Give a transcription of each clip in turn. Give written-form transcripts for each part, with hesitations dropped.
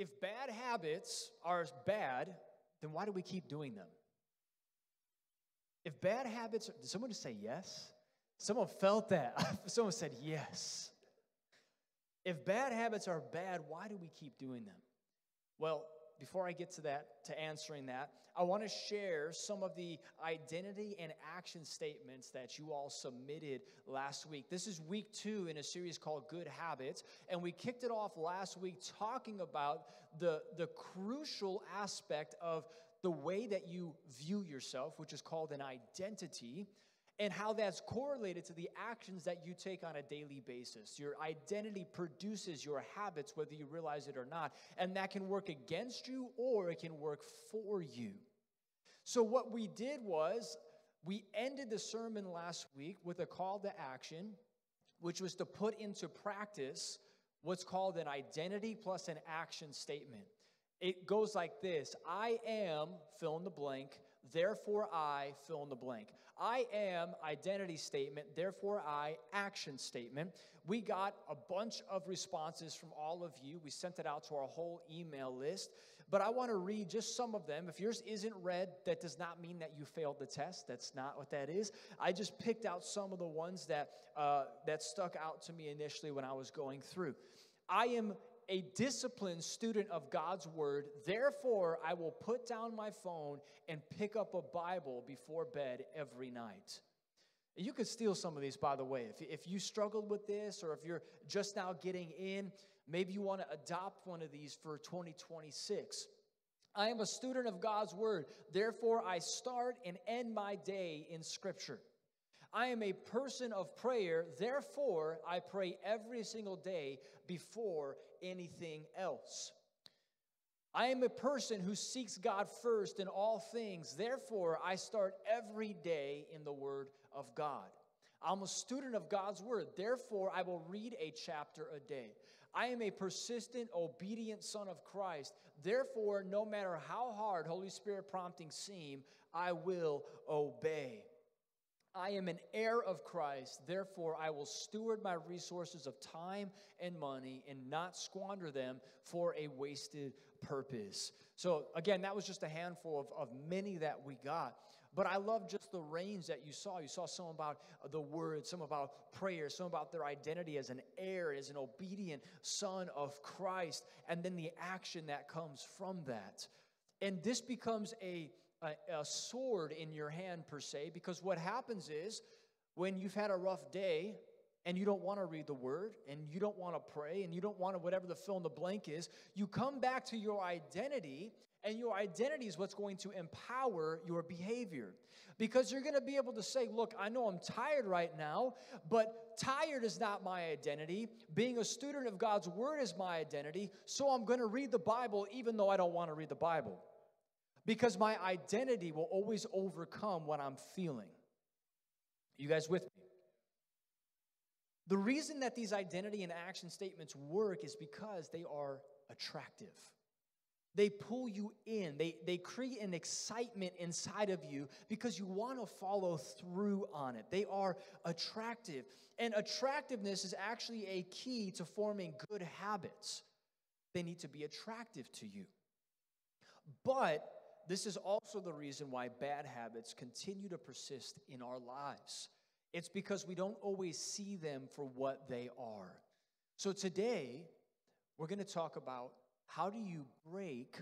If bad habits are bad, then why do we keep doing them? If bad habits, did someone just say yes? Someone felt that. Someone said yes. If bad habits are bad, why do we keep doing them? Well, before I get to that, to answering that, I want to share some of the identity and action statements that you all submitted last week. This is week 2 in a series called Good Habits, and we kicked it off last week talking about the crucial aspect of the way that you view yourself, which is called an identity, and how that's correlated to the actions that you take on a daily basis. Your identity produces your habits, whether you realize it or not, and that can work against you or it can work for you. So what we did was we ended the sermon last week with a call to action, which was to put into practice what's called an identity plus an action statement. It goes like this: I am, fill in the blank, therefore I, fill in the blank. I am, identity statement, therefore I, action statement. We got a bunch of responses from all of you. We sent it out to our whole email list. But I want to read just some of them. If yours isn't read, that does not mean that you failed the test. That's not what that is. I just picked out some of the ones that stuck out to me initially when I was going through. I am a disciplined student of God's word. Therefore, I will put down my phone and pick up a Bible before bed every night. You could steal some of these, by the way. If you struggled with this, or if you're just now getting in, maybe you want to adopt one of these for 2026. I am a student of God's word. Therefore, I start and end my day in Scripture. I am a person of prayer. Therefore, I pray every single day before anything else. I am a person who seeks God first in all things. Therefore, I start every day in the Word of God. I'm a student of God's Word. Therefore, I will read a chapter a day. I am a persistent, obedient son of Christ. Therefore, no matter how hard Holy Spirit promptings seem, I will obey. I am an heir of Christ, therefore I will steward my resources of time and money and not squander them for a wasted purpose. So again, that was just a handful of many that we got. But I love just the range that you saw. You saw some about the word, some about prayer, some about their identity as an heir, as an obedient son of Christ, and then the action that comes from that. And this becomes a sword in your hand, per se, because what happens is when you've had a rough day and you don't want to read the word and you don't want to pray and you don't want to whatever the fill in the blank is, you come back to your identity, and your identity is what's going to empower your behavior, because you're going to be able to say, look, I know I'm tired right now, but tired is not my identity. Being a student of God's word is my identity, so I'm going to read the Bible even though I don't want to read the Bible. Because my identity will always overcome what I'm feeling. You guys with me? The reason that these identity and action statements work is because they are attractive. They pull you in. They create an excitement inside of you because you want to follow through on it. They are attractive. And attractiveness is actually a key to forming good habits. They need to be attractive to you. But this is also the reason why bad habits continue to persist in our lives. It's because we don't always see them for what they are. So today, we're going to talk about how do you break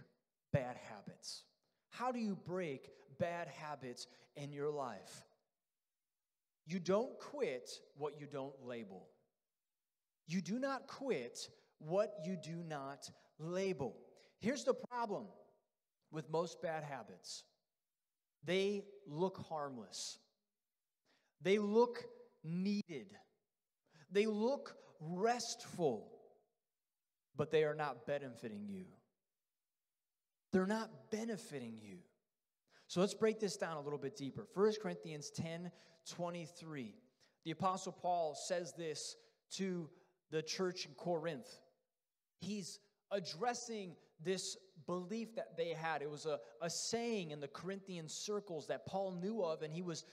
bad habits? How do you break bad habits in your life? You don't quit what you don't label. You do not quit what you do not label. Here's the problem with most bad habits. They look harmless. They look needed. They look restful, but they are not benefiting you. They're not benefiting you. So let's break this down a little bit deeper. 1 Corinthians 10:23. The Apostle Paul says this to the church in Corinth. He's addressing this belief that they had. It was a saying in the Corinthian circles that Paul knew of, and he was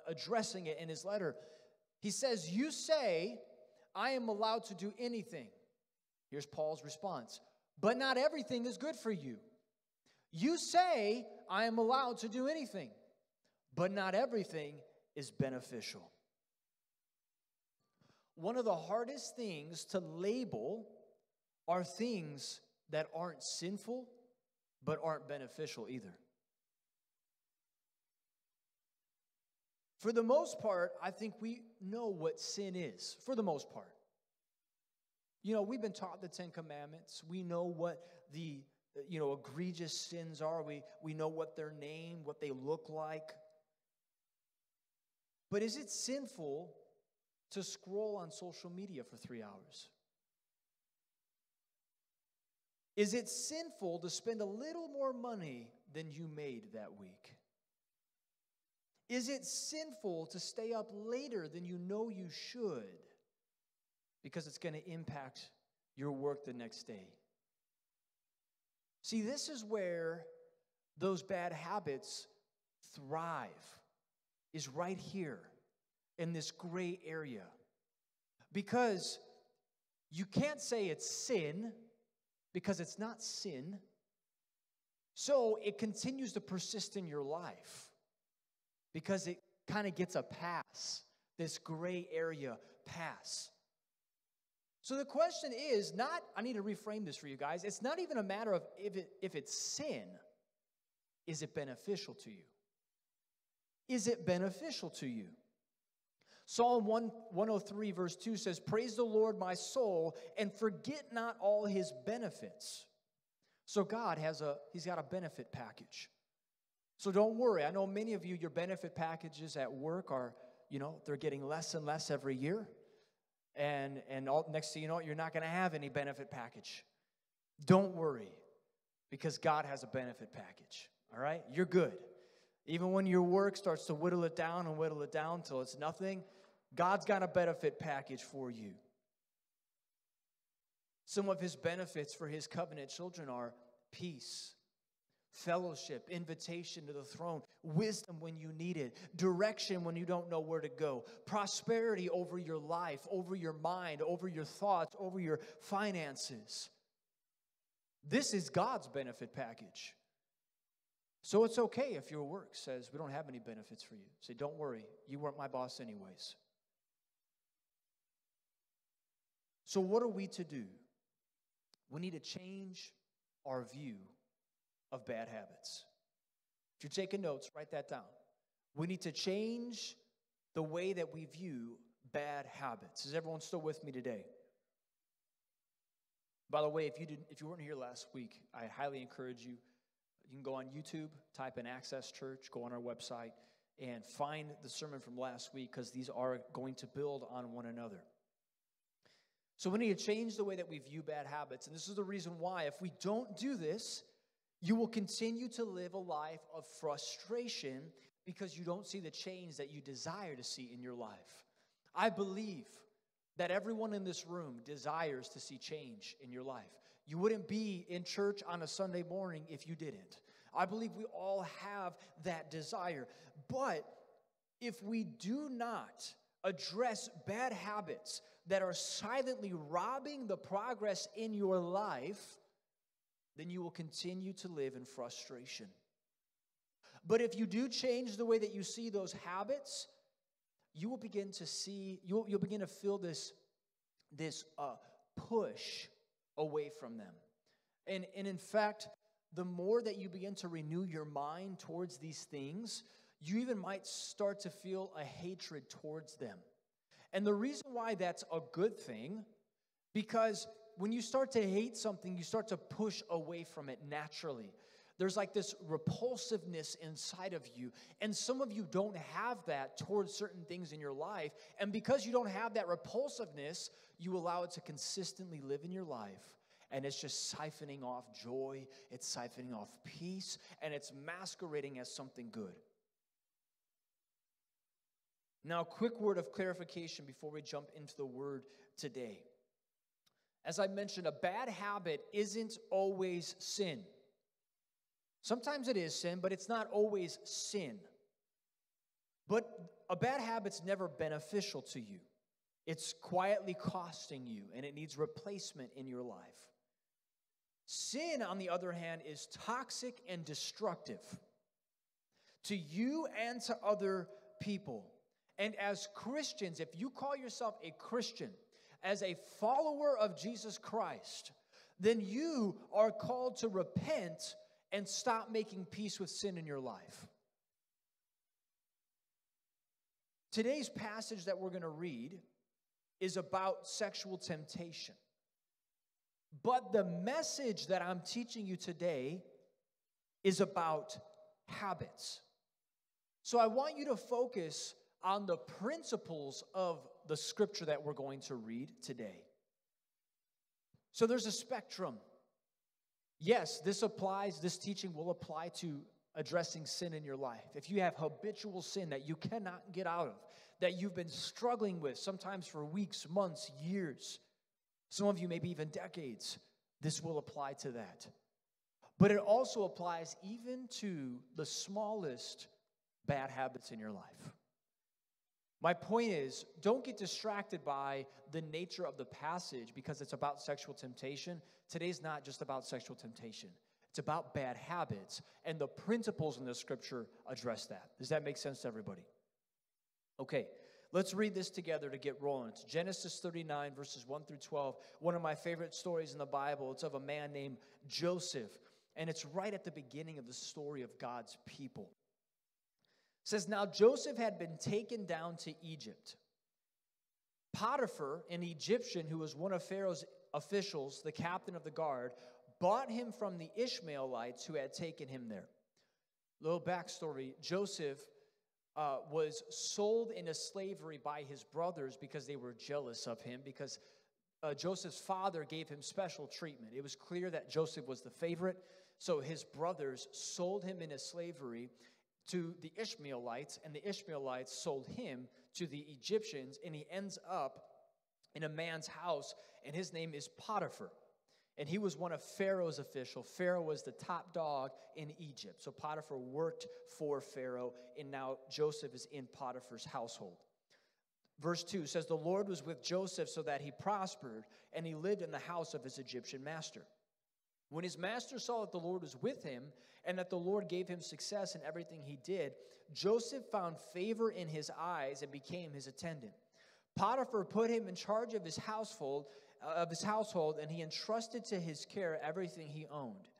addressing it in his letter. He says, you say, I am allowed to do anything. Here's Paul's response. but not everything is good for you. You say, I am allowed to do anything, but not everything is beneficial. One of the hardest things to label are things that aren't sinful, but aren't beneficial either. For the most part, I think we know what sin is, for the most part. You know, we've been taught the Ten Commandments. We know what the, egregious sins are. We know what they're named, what they look like. But is it sinful to scroll on social media for 3 hours? Is it sinful to spend a little more money than you made that week? Is it sinful to stay up later than you know you should because it's going to impact your work the next day? See, this is where those bad habits thrive, is right here in this gray area. Because you can't say it's sin, because it's not sin. So it continues to persist in your life because it kind of gets a pass, this gray area pass. So the question is not, I need to reframe this for you guys. It's not even a matter of if it's sin. Is it beneficial to you? Is it beneficial to you? Psalm 103 verse 2 says, "Praise the Lord, my soul, and forget not all his benefits." So God he's got a benefit package. So don't worry. I know many of you, your benefit packages at work are, they're getting less and less every year. And next thing you know, you're not going to have any benefit package. Don't worry, because God has a benefit package. All right? You're good. Even when your work starts to whittle it down until it's nothing, God's got a benefit package for you. Some of his benefits for his covenant children are peace, fellowship, invitation to the throne, wisdom when you need it, direction when you don't know where to go, prosperity over your life, over your mind, over your thoughts, over your finances. This is God's benefit package. So it's okay if your work says, we don't have any benefits for you. Say, don't worry, you weren't my boss anyways. So what are we to do? We need to change our view of bad habits. If you're taking notes, write that down. We need to change the way that we view bad habits. Is everyone still with me today? By the way, if you weren't here last week, I highly encourage you. You can go on YouTube, type in Access Church, go on our website, and find the sermon from last week, because these are going to build on one another. So we need to change the way that we view bad habits. And this is the reason why. If we don't do this, you will continue to live a life of frustration because you don't see the change that you desire to see in your life. I believe that everyone in this room desires to see change in your life. You wouldn't be in church on a Sunday morning if you didn't. I believe we all have that desire. But if we do not address bad habits that are silently robbing the progress in your life, then you will continue to live in frustration. But if you do change the way that you see those habits, you will begin to see, you'll begin to feel this push away from them. And in fact, the more that you begin to renew your mind towards these things, you even might start to feel a hatred towards them. And the reason why that's a good thing, because when you start to hate something, you start to push away from it naturally. There's like this repulsiveness inside of you. And some of you don't have that towards certain things in your life. And because you don't have that repulsiveness, you allow it to consistently live in your life. And it's just siphoning off joy, it's siphoning off peace, and it's masquerading as something good. Now, a quick word of clarification before we jump into the word today. As I mentioned, a bad habit isn't always sin. Sometimes it is sin, but it's not always sin. But a bad habit's never beneficial to you. It's quietly costing you, and it needs replacement in your life. Sin, on the other hand, is toxic and destructive to you and to other people. And as Christians, if you call yourself a Christian, as a follower of Jesus Christ, then you are called to repent and stop making peace with sin in your life. Today's passage that we're going to read is about sexual temptation. But the message that I'm teaching you today is about habits. So I want you to focus on the principles of the scripture that we're going to read today. So there's a spectrum. Yes, this teaching will apply to addressing sin in your life. If you have habitual sin that you cannot get out of, that you've been struggling with, sometimes for weeks, months, years, some of you maybe even decades, this will apply to that. But it also applies even to the smallest bad habits in your life. My point is, don't get distracted by the nature of the passage because it's about sexual temptation. Today's not just about sexual temptation. It's about bad habits, and the principles in the scripture address that. Does that make sense to everybody? Okay, let's read this together to get rolling. It's Genesis 39, verses 1 through 12. One of my favorite stories in the Bible. It's of a man named Joseph, and it's right at the beginning of the story of God's people. It says, now Joseph had been taken down to Egypt. Potiphar, an Egyptian who was one of Pharaoh's officials, the captain of the guard, bought him from the Ishmaelites who had taken him there. Little backstory, Joseph was sold into slavery by his brothers because they were jealous of him, because Joseph's father gave him special treatment. It was clear that Joseph was the favorite, so his brothers sold him into slavery to the Ishmaelites, and the Ishmaelites sold him to the Egyptians, and he ends up in a man's house, and his name is Potiphar. And he was one of Pharaoh's officials. Pharaoh was the top dog in Egypt. So Potiphar worked for Pharaoh, and now Joseph is in Potiphar's household. Verse 2 says, the Lord was with Joseph so that he prospered, and he lived in the house of his Egyptian master. When his master saw that the Lord was with him, and that the Lord gave him success in everything he did, Joseph found favor in his eyes and became his attendant. Potiphar put him in charge of his household, and he entrusted to his care everything he owned.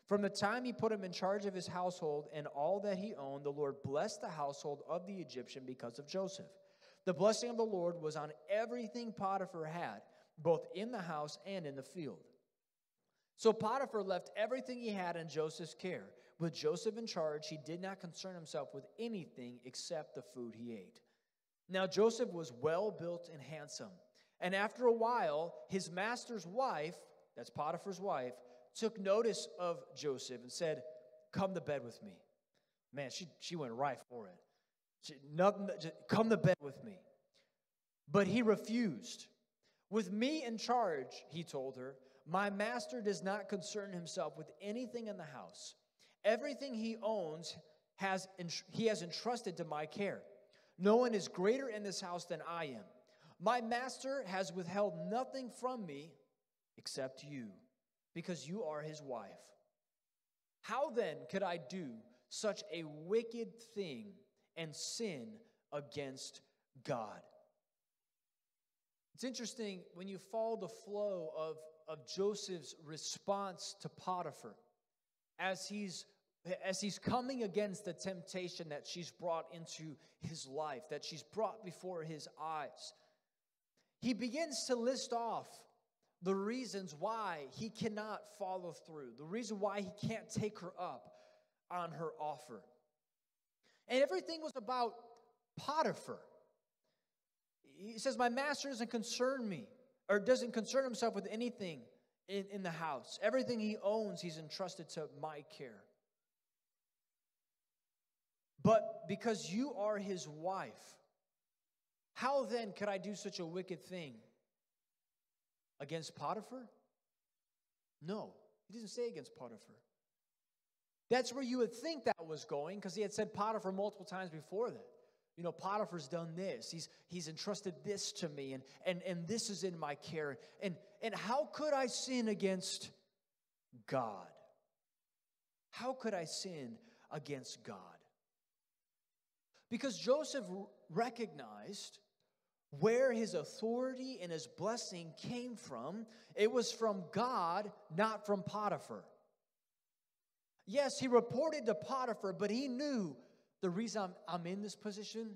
From the time he put him in charge of his household and all that he owned, the Lord blessed the household of the Egyptian because of Joseph. The blessing of the Lord was on everything Potiphar had, both in the house and in the field. So Potiphar left everything he had in Joseph's care. With Joseph in charge, he did not concern himself with anything except the food he ate. Now Joseph was well built and handsome. And after a while, his master's wife, that's Potiphar's wife, took notice of Joseph and said, come to bed with me. Man, she went right for it. Come to bed with me. But he refused. With me in charge, he told her, my master does not concern himself with anything in the house. Everything he owns he has entrusted to my care. No one is greater in this house than I am. My master has withheld nothing from me except you, because you are his wife. How then could I do such a wicked thing and sin against God? It's interesting when you follow the flow of Joseph's response to Potiphar as he's coming against the temptation that she's brought into his life, that she's brought before his eyes. He begins to list off the reasons why he cannot follow through, the reason why he can't take her up on her offer. And everything was about Potiphar. He says, my master doesn't concern me, or doesn't concern himself with anything in the house. Everything he owns, he's entrusted to my care. But because you are his wife, how then could I do such a wicked thing against Potiphar? No, he didn't say against Potiphar. That's where you would think that was going, because he had said Potiphar multiple times before that. You know, Potiphar's done this. He's entrusted this to me, and this is in my care. And how could I sin against God? How could I sin against God? Because Joseph recognized where his authority and his blessing came from. It was from God, not from Potiphar. Yes, he reported to Potiphar, but he knew the reason I'm in this position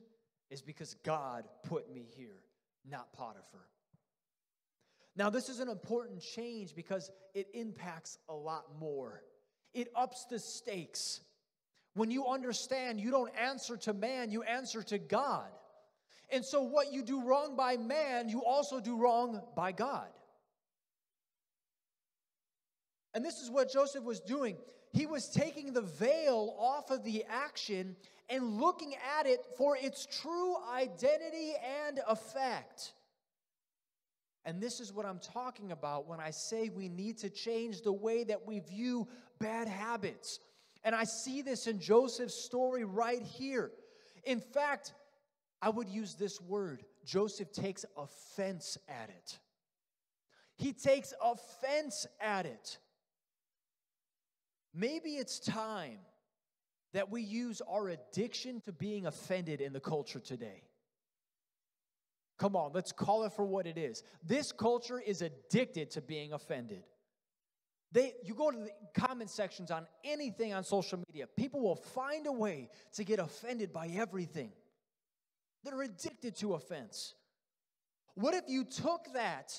is because God put me here, not Potiphar. Now, this is an important change because it impacts a lot more. It ups the stakes. When you understand you don't answer to man, you answer to God. And so what you do wrong by man, you also do wrong by God. And this is what Joseph was doing. He was taking the veil off of the action and looking at it for its true identity and effect. And this is what I'm talking about when I say we need to change the way that we view bad habits. And I see this in Joseph's story right here. In fact, I would use this word. Joseph takes offense at it. He takes offense at it. Maybe it's time that we use our addiction to being offended in the culture today. Come on, let's call it for what it is. This culture is addicted to being offended. You go to the comment sections on anything on social media, people will find a way to get offended by everything. They're addicted to offense. What if you took that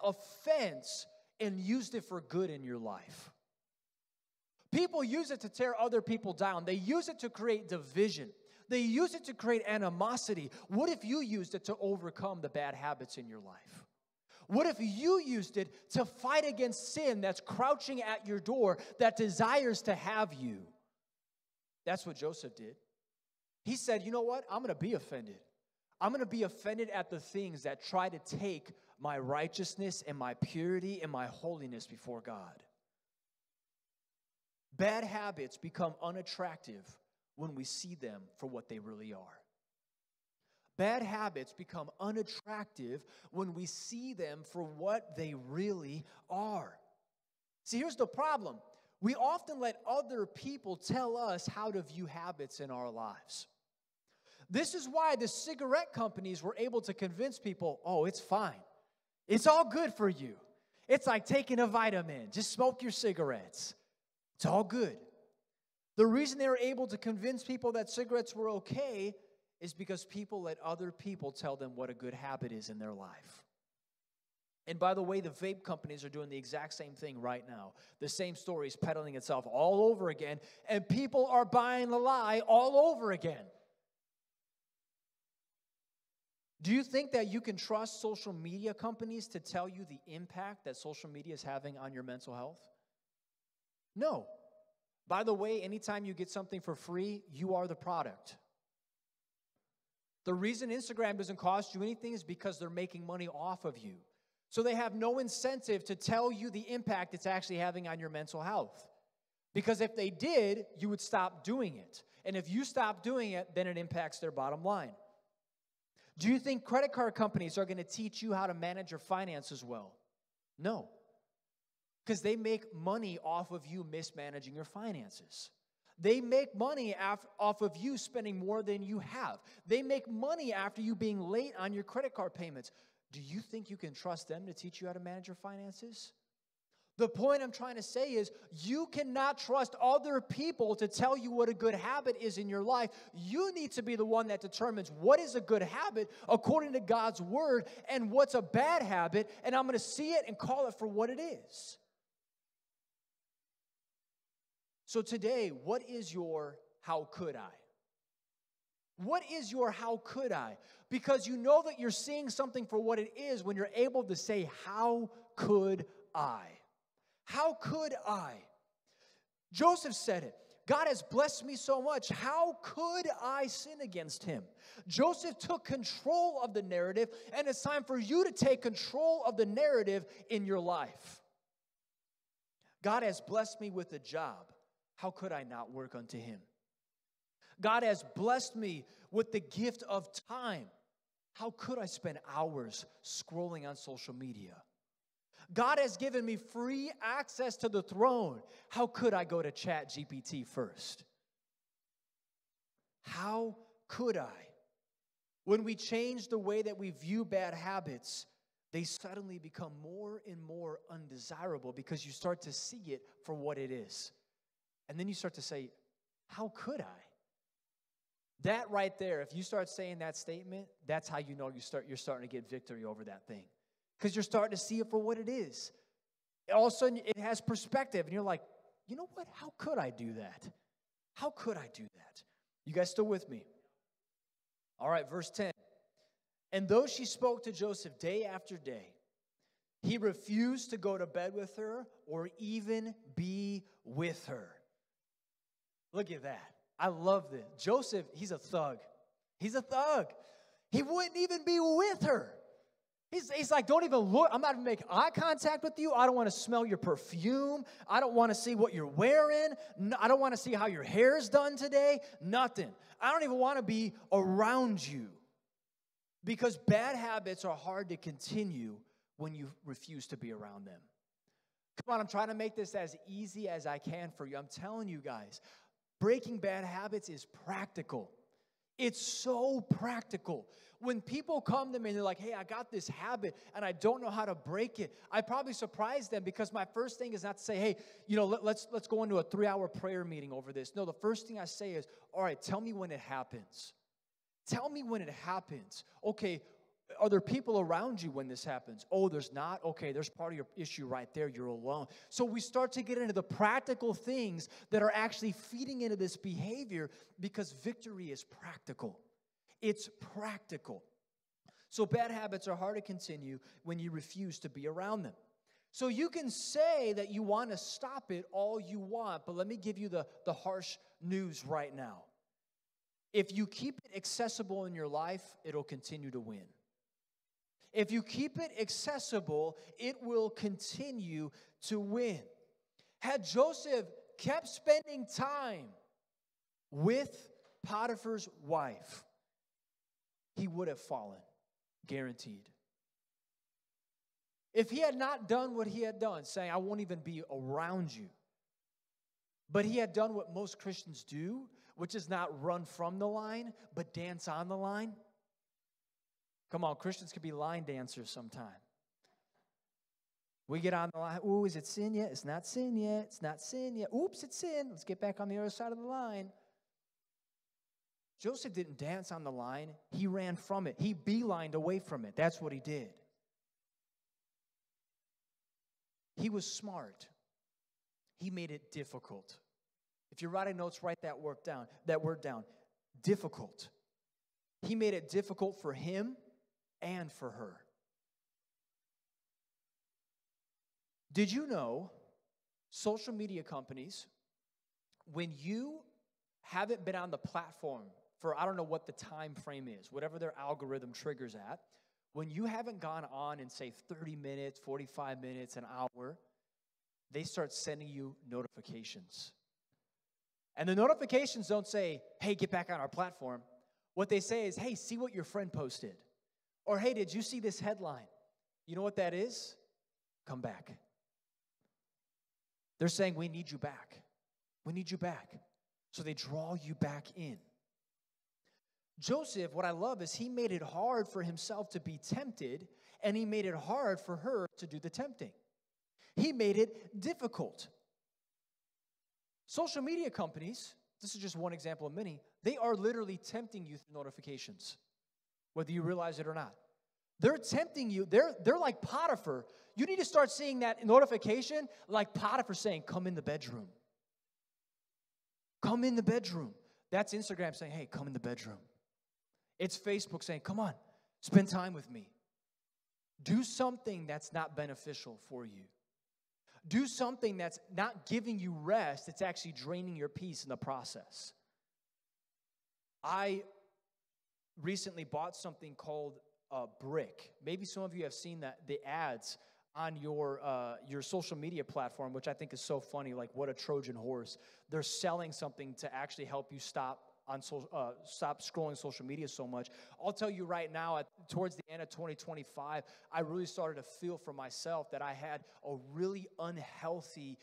offense and used it for good in your life? People use it to tear other people down. They use it to create division. They use it to create animosity. What if you used it to overcome the bad habits in your life? What if you used it to fight against sin that's crouching at your door, that desires to have you? That's what Joseph did. He said, you know what? I'm going to be offended. I'm going to be offended at the things that try to take my righteousness and my purity and my holiness before God. Bad habits become unattractive when we see them for what they really are. Bad habits become unattractive when we see them for what they really are. See, here's the problem. We often let other people tell us how to view habits in our lives. This is why the cigarette companies were able to convince people, oh, it's fine. It's all good for you. It's like taking a vitamin. Just smoke your cigarettes. It's all good. The reason they were able to convince people that cigarettes were okay is because people let other people tell them what a good habit is in their life. And by the way, the vape companies are doing the exact same thing right now. The same story is peddling itself all over again, and people are buying the lie all over again. Do you think that you can trust social media companies to tell you the impact that social media is having on your mental health? No. By the way, anytime you get something for free, you are the product. The reason Instagram doesn't cost you anything is because they're making money off of you. So they have no incentive to tell you the impact it's actually having on your mental health. Because if they did, you would stop doing it. And if you stop doing it, then it impacts their bottom line. Do you think credit card companies are going to teach you how to manage your finances well? No. Because they make money off of you mismanaging your finances. They make money off of you spending more than you have. They make money after you being late on your credit card payments. Do you think you can trust them to teach you how to manage your finances? The point I'm trying to say is you cannot trust other people to tell you what a good habit is in your life. You need to be the one that determines what is a good habit according to God's word and what's a bad habit, and I'm going to see it and call it for what it is. So today, what is your how could I? What is your how could I? Because you know that you're seeing something for what it is when you're able to say, how could I? How could I? Joseph said it. God has blessed me so much. How could I sin against him? Joseph took control of the narrative, and it's time for you to take control of the narrative in your life. God has blessed me with a job. How could I not work unto him? God has blessed me with the gift of time. How could I spend hours scrolling on social media? God has given me free access to the throne. How could I go to ChatGPT first? How could I? When we change the way that we view bad habits, they suddenly become more and more undesirable because you start to see it for what it is. And then you start to say, how could I? That right there, if you start saying that statement, that's how you know you're starting to get victory over that thing. Because you're starting to see it for what it is. All of a sudden, it has perspective. And you're like, you know what? How could I do that? How could I do that? You guys still with me? All right, verse 10. And though she spoke to Joseph day after day, he refused to go to bed with her or even be with her. Look at that. I love this. Joseph, he's a thug. He's a thug. He wouldn't even be with her. He's like, don't even look. I'm not even making eye contact with you. I don't want to smell your perfume. I don't want to see what you're wearing. I don't want to see how your hair's done today. Nothing. I don't even want to be around you. Because bad habits are hard to continue when you refuse to be around them. Come on, I'm trying to make this as easy as I can for you. I'm telling you guys, breaking bad habits is practical. It's so practical. When people come to me and they're like, hey, I got this habit and I don't know how to break it, I probably surprise them because my first thing is not to say, hey, let's go into a 3-hour prayer meeting over this. No, the first thing I say is, all right, tell me when it happens. Tell me when it happens. Okay, are there people around you when this happens? Oh, there's not? Okay, there's part of your issue right there. You're alone. So we start to get into the practical things that are actually feeding into this behavior because victory is practical. It's practical. So bad habits are hard to continue when you refuse to be around them. So you can say that you want to stop it all you want, but let me give you the harsh news right now. If you keep it accessible in your life, it'll continue to win. If you keep it accessible, it will continue to win. Had Joseph kept spending time with Potiphar's wife, he would have fallen, guaranteed. If he had not done what he had done, saying, I won't even be around you, but he had done what most Christians do, which is not run from the line, but dance on the line. Come on, Christians can be line dancers sometime. We get on the line. Ooh, is it sin yet? It's not sin yet. It's not sin yet. Oops, it's sin. Let's get back on the other side of the line. Joseph didn't dance on the line. He ran from it. He beelined away from it. That's what he did. He was smart. He made it difficult. If you're writing notes, write that word down. Difficult. He made it difficult for him and for her. Did you know social media companies, when you haven't been on the platform for, I don't know what the time frame is, whatever their algorithm triggers at, when you haven't gone on in, say, 30 minutes, 45 minutes, an hour, they start sending you notifications. And the notifications don't say, hey, get back on our platform. What they say is, hey, see what your friend posted. Or, hey, did you see this headline? You know what that is? Come back. They're saying, we need you back. We need you back. So they draw you back in. Joseph, what I love is he made it hard for himself to be tempted, and he made it hard for her to do the tempting. He made it difficult. Social media companies, this is just one example of many, they are literally tempting you through notifications, whether you realize it or not. They're tempting you. They're like Potiphar. You need to start seeing that notification like Potiphar saying, come in the bedroom. Come in the bedroom. That's Instagram saying, hey, come in the bedroom. It's Facebook saying, come on, spend time with me. Do something that's not beneficial for you. Do something that's not giving you rest. It's actually draining your peace in the process. I recently bought something called Brick. Maybe some of you have seen the ads on your social media platform, which I think is so funny, like what a Trojan horse. They're selling something to actually help you stop stop scrolling social media so much. I'll tell you right now, towards the end of 2025, I really started to feel for myself that I had a really unhealthy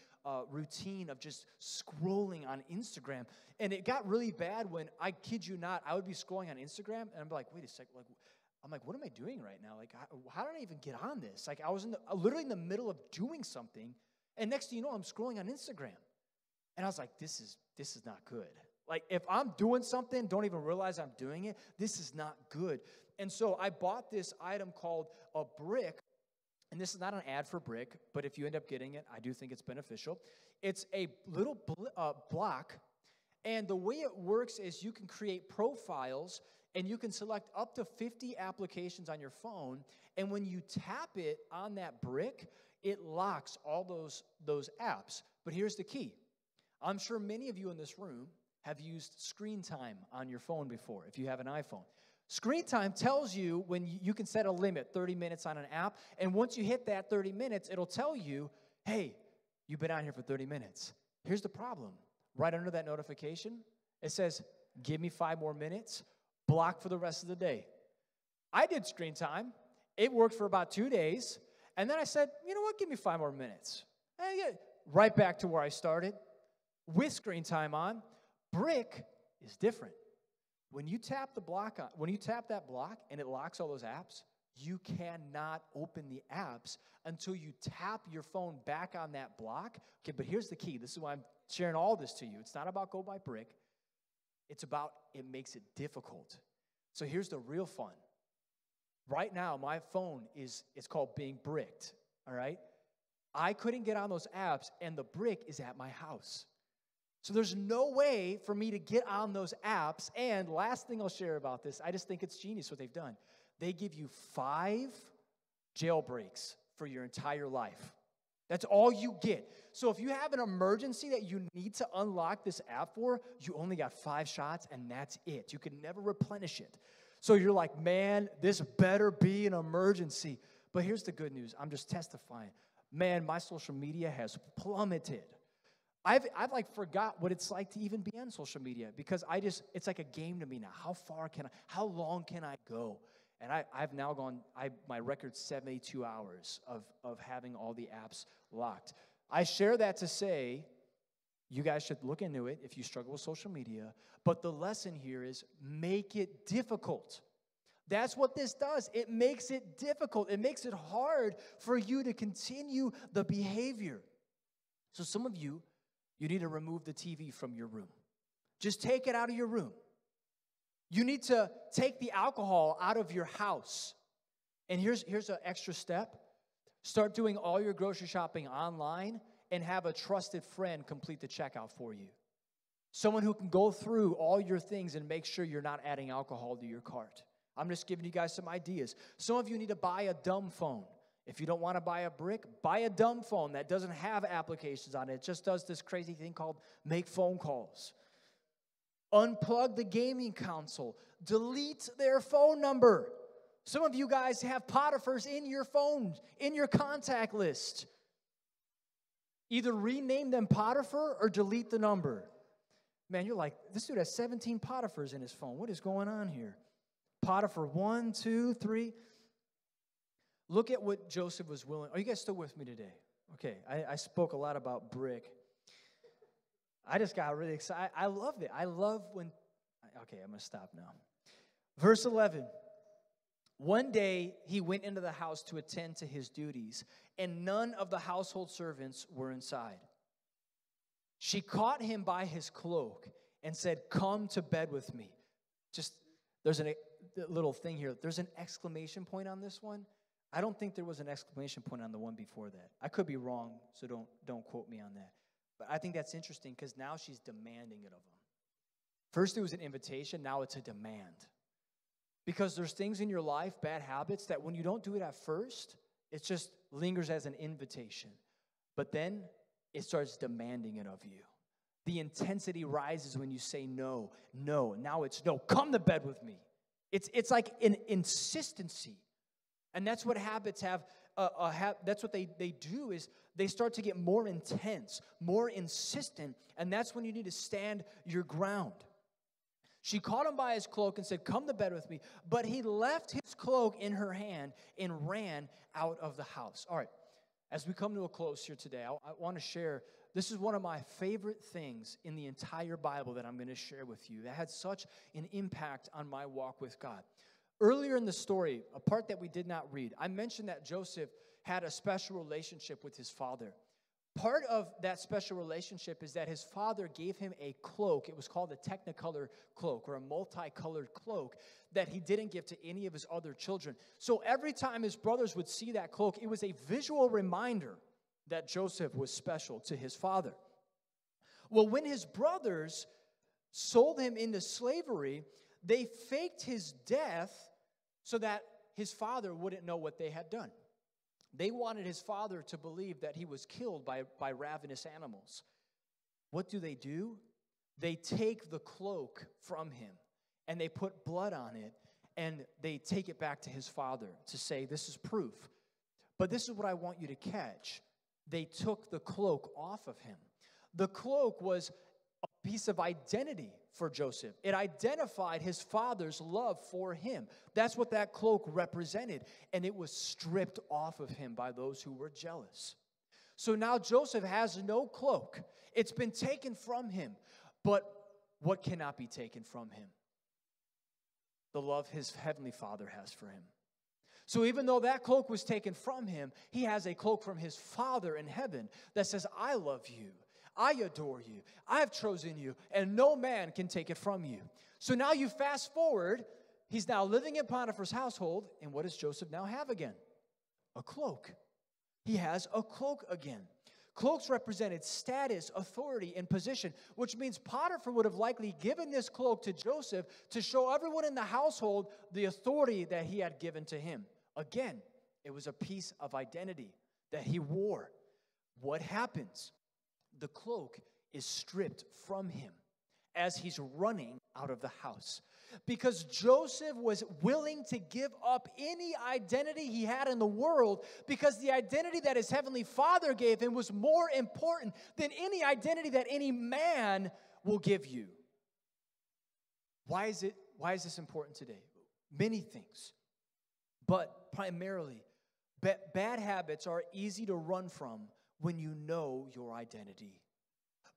routine of just scrolling on Instagram. And it got really bad when, I kid you not, I would be scrolling on Instagram, and I'm like, wait a second, I'm like, what am I doing right now? Like, how did I even get on this? Like, I was literally in the middle of doing something, and next thing you know, I'm scrolling on Instagram. And I was like, this is not good. Like, if I'm doing something, don't even realize I'm doing it, this is not good. And so I bought this item called a brick, and this is not an ad for Brick, but if you end up getting it, I do think it's beneficial. It's a little block, and the way it works is you can create profiles, and you can select up to 50 applications on your phone, and when you tap it on that brick, it locks all those apps. But here's the key. I'm sure many of you in this room have used screen time on your phone before, if you have an iPhone. Screen time tells you when you can set a limit, 30 minutes on an app, and once you hit that 30 minutes, it'll tell you, hey, you've been on here for 30 minutes. Here's the problem. Right under that notification, it says, give me 5 more minutes, block for the rest of the day. I did screen time. It worked for about 2 days, and then I said, you know what, give me 5 more minutes. And yeah, right back to where I started. With screen time on, Brick is different. When you tap that block and it locks all those apps, you cannot open the apps until you tap your phone back on that block. Okay, but here's the key. This is why I'm sharing all this to you. It's not about go by Brick. It's about it makes it difficult. So here's the real fun. Right now, my phone it's called being bricked, all right? I couldn't get on those apps, and the brick is at my house. So there's no way for me to get on those apps. And last thing I'll share about this, I just think it's genius what they've done. They give you 5 jailbreaks for your entire life. That's all you get. So if you have an emergency that you need to unlock this app for, you only got 5 shots, and that's it. You can never replenish it. So you're like, man, this better be an emergency. But here's the good news. I'm just testifying. Man, my social media has plummeted. I've like forgot what it's like to even be on social media because it's like a game to me now. How long can I go? And I've now gone, my record's 72 hours of having all the apps locked. I share that to say, you guys should look into it if you struggle with social media. But the lesson here is make it difficult. That's what this does. It makes it difficult. It makes it hard for you to continue the behavior. So some of you need to remove the TV from your room. Just take it out of your room. You need to take the alcohol out of your house. And here's an extra step. Start doing all your grocery shopping online and have a trusted friend complete the checkout for you. Someone who can go through all your things and make sure you're not adding alcohol to your cart. I'm just giving you guys some ideas. Some of you need to buy a dumb phone. If you don't want to buy a brick, buy a dumb phone that doesn't have applications on it. It just does this crazy thing called make phone calls. Unplug the gaming console. Delete their phone number. Some of you guys have Potiphar's in your phone, in your contact list. Either rename them Potiphar or delete the number. Man, you're like, this dude has 17 Potiphar's in his phone. What is going on here? Potiphar 1, 2, 3. Look at what Joseph was willing. Are you guys still with me today? Okay, I spoke a lot about brick. I just got really excited. I love it. I love when, okay, I'm going to stop now. Verse 11. One day he went into the house to attend to his duties, and none of the household servants were inside. She caught him by his cloak and said, "Come to bed with me." Just, there's a little thing here. There's an exclamation point on this one. I don't think there was an exclamation point on the one before that. I could be wrong, so don't quote me on that. But I think that's interesting because now she's demanding it of him. First it was an invitation, now it's a demand. Because there's things in your life, bad habits, that when you don't do it at first, it just lingers as an invitation. But then it starts demanding it of you. The intensity rises when you say no, no. Now it's no, come to bed with me. It's like an insistency. And that's what habits have. That's what they do is they start to get more intense, more insistent, and that's when you need to stand your ground. She caught him by his cloak and said, "Come to bed with me." But he left his cloak in her hand and ran out of the house. All right, as we come to a close here today, I want to share, this is one of my favorite things in the entire Bible that I'm going to share with you that had such an impact on my walk with God. Earlier in the story, a part that we did not read, I mentioned that Joseph had a special relationship with his father. Part of that special relationship is that his father gave him a cloak. It was called a technicolor cloak or a multicolored cloak that he didn't give to any of his other children. So every time his brothers would see that cloak, it was a visual reminder that Joseph was special to his father. Well, when his brothers sold him into slavery, they faked his death so that his father wouldn't know what they had done. They wanted his father to believe that he was killed by ravenous animals. What do? They take the cloak from him, and they put blood on it, and they take it back to his father to say, "This is proof." But this is what I want you to catch. They took the cloak off of him. The cloak was a piece of identity for Joseph. It identified his father's love for him. That's what that cloak represented. And it was stripped off of him by those who were jealous. So now Joseph has no cloak. It's been taken from him. But what cannot be taken from him? The love his heavenly Father has for him. So even though that cloak was taken from him, he has a cloak from his Father in heaven that says, "I love you. I adore you. I have chosen you, and no man can take it from you." So now you fast forward. He's now living in Potiphar's household, and what does Joseph now have again? A cloak. He has a cloak again. Cloaks represented status, authority, and position, which means Potiphar would have likely given this cloak to Joseph to show everyone in the household the authority that he had given to him. Again, it was a piece of identity that he wore. What happens? The cloak is stripped from him as he's running out of the house. Because Joseph was willing to give up any identity he had in the world, because the identity that his heavenly Father gave him was more important than any identity that any man will give you. Why is this important today? Many things. But primarily, bad habits are easy to run from when you know your identity.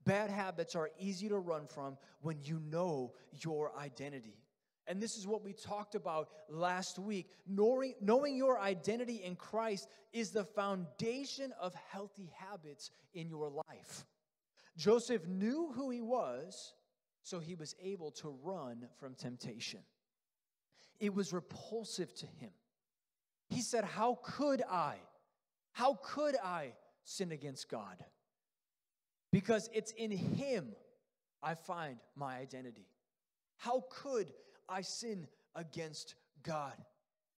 Bad habits are easy to run from when you know your identity. And this is what we talked about last week. Knowing your identity in Christ is the foundation of healthy habits in your life. Joseph knew who he was, so he was able to run from temptation. It was repulsive to him. He said, "How could I? How could I sin against God? Because it's in him I find my identity. How could I sin against God?"